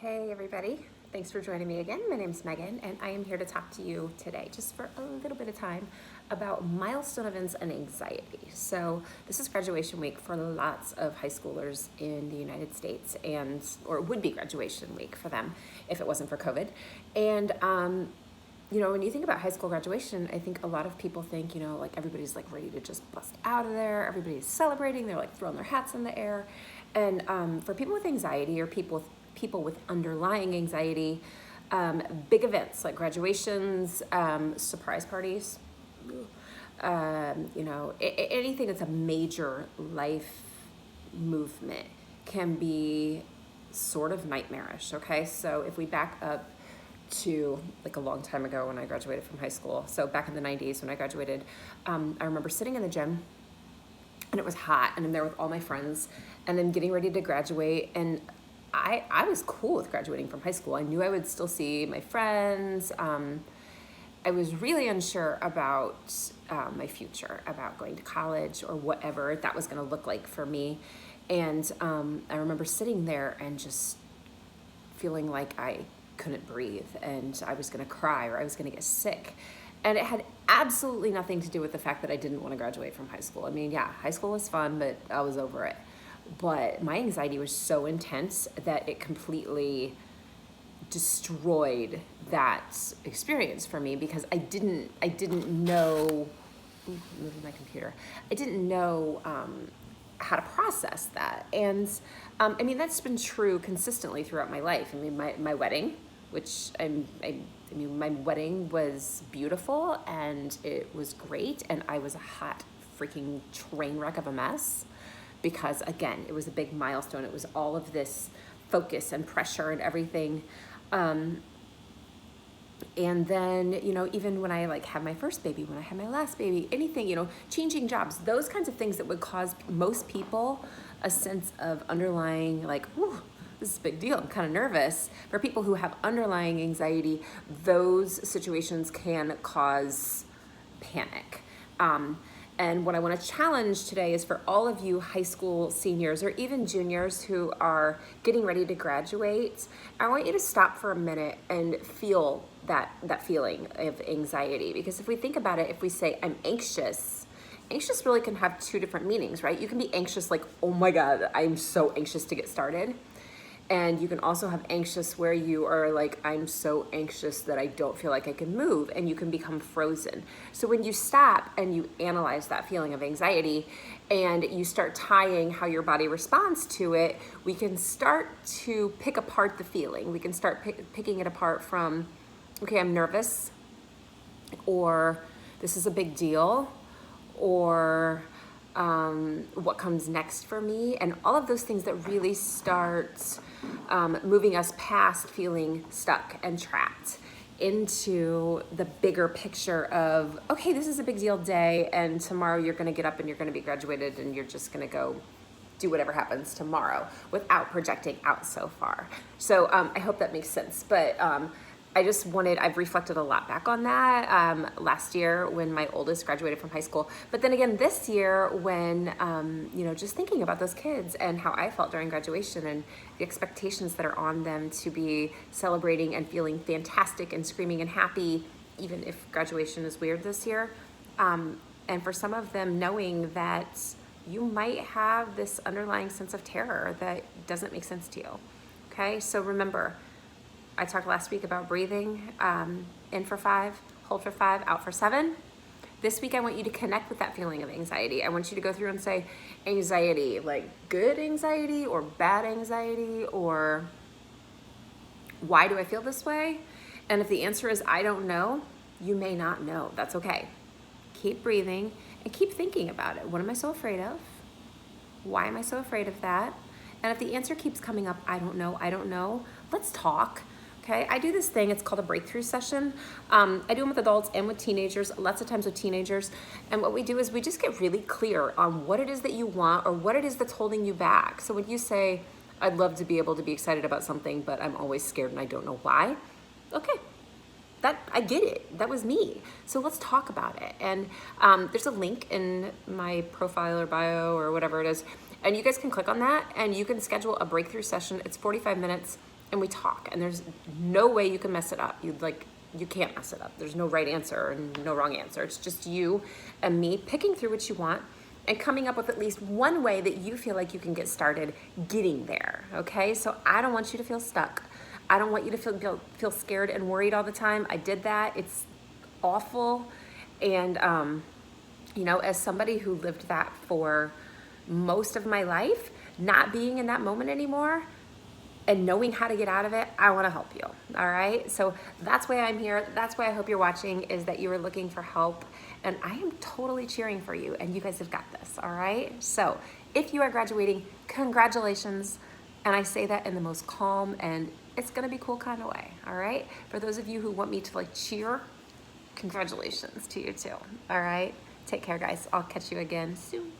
Hey everybody, thanks for joining me again. My name's Megan and I am here to talk to you today just for a little bit of time about milestone events and anxiety. So this is graduation week for lots of high schoolers in the United States, or it would be graduation week for them if it wasn't for COVID. And when you think about high school graduation, I think a lot of people think, like everybody's like ready to just bust out of there. Everybody's celebrating. They're like throwing their hats in the air. And for people with anxiety or people with underlying anxiety, big events like graduations, surprise parties, anything that's a major life movement can be sort of nightmarish. Okay, so if we back up to like a long time ago when I graduated from high school, so back in the 90s when I graduated, I remember sitting in the gym and it was hot and I'm there with all my friends and I'm getting ready to graduate, and I was cool with graduating from high school. I knew I would still see my friends. I was really unsure about my future, about going to college or whatever that was going to look like for me. And I remember sitting there and just feeling like I couldn't breathe and I was going to cry or I was going to get sick. And it had absolutely nothing to do with the fact that I didn't want to graduate from high school. I mean, yeah, high school was fun, but I was over it. But my anxiety was so intense that it completely destroyed that experience for me because I didn't know. Moving my computer. I didn't know how to process that, and that's been true consistently throughout my life. I mean, my wedding, which my wedding was beautiful and it was great, and I was a hot freaking train wreck of a mess. Because again, it was a big milestone. It was all of this focus and pressure and everything. And then, even when I had my first baby, when I had my last baby, anything, changing jobs, those kinds of things that would cause most people a sense of underlying whew, this is a big deal. I'm kind of nervous. For people who have underlying anxiety, those situations can cause panic. And what I want to challenge today is for all of you high school seniors or even juniors who are getting ready to graduate, I want you to stop for a minute and feel that feeling of anxiety. Because if we think about it, if we say, I'm anxious really can have two different meanings, right? You can be anxious like, oh my God, I'm so anxious to get started. And you can also have anxious where you are like, I'm so anxious that I don't feel like I can move, and you can become frozen. So when you stop and you analyze that feeling of anxiety and you start tying how your body responds to it, we can start to pick apart the feeling. We can start picking it apart from, okay, I'm nervous, or this is a big deal, or what comes next for me, and all of those things that really start moving us past feeling stuck and trapped into the bigger picture of, okay, this is a big deal day, and tomorrow you're going to get up and you're going to be graduated and you're just going to go do whatever happens tomorrow without projecting out so far. So I hope that makes sense. But I've reflected a lot back on that last year when my oldest graduated from high school. But then again, this year when, just thinking about those kids and how I felt during graduation and the expectations that are on them to be celebrating and feeling fantastic and screaming and happy, even if graduation is weird this year. And for some of them, knowing that you might have this underlying sense of terror that doesn't make sense to you. Okay, so remember, I talked last week about breathing, in for 5, hold for 5, out for 7. This week, I want you to connect with that feeling of anxiety. I want you to go through and say, anxiety, like good anxiety or bad anxiety, or why do I feel this way? And if the answer is, I don't know, you may not know. That's okay. Keep breathing and keep thinking about it. What am I so afraid of? Why am I so afraid of that? And if the answer keeps coming up, I don't know, let's talk. Okay, I do this thing, it's called a breakthrough session. I do them with adults and with teenagers, lots of times with teenagers. And what we do is we just get really clear on what it is that you want or what it is that's holding you back. So when you say, I'd love to be able to be excited about something, but I'm always scared and I don't know why. Okay, I get it. That was me. So let's talk about it. And there's a link in my profile or bio or whatever it is. And you guys can click on that and you can schedule a breakthrough session. It's 45 minutes. and we talk, and there's no way you can mess it up. You can't mess it up. There's no right answer and no wrong answer. It's just you and me picking through what you want and coming up with at least one way that you feel like you can get started getting there, okay? So I don't want you to feel stuck. I don't want you to feel scared and worried all the time. I did that. It's awful. And, you know, as somebody who lived that for most of my life, not being in that moment anymore, and knowing how to get out of it, I want to help you. All right. So that's why I'm here. That's why I hope you're watching, is that you are looking for help. And I am totally cheering for you. And you guys have got this. All right. So if you are graduating, congratulations. And I say that in the most calm and it's going to be cool kind of way. All right. For those of you who want me to like cheer, congratulations to you too. All right. Take care, guys. I'll catch you again soon.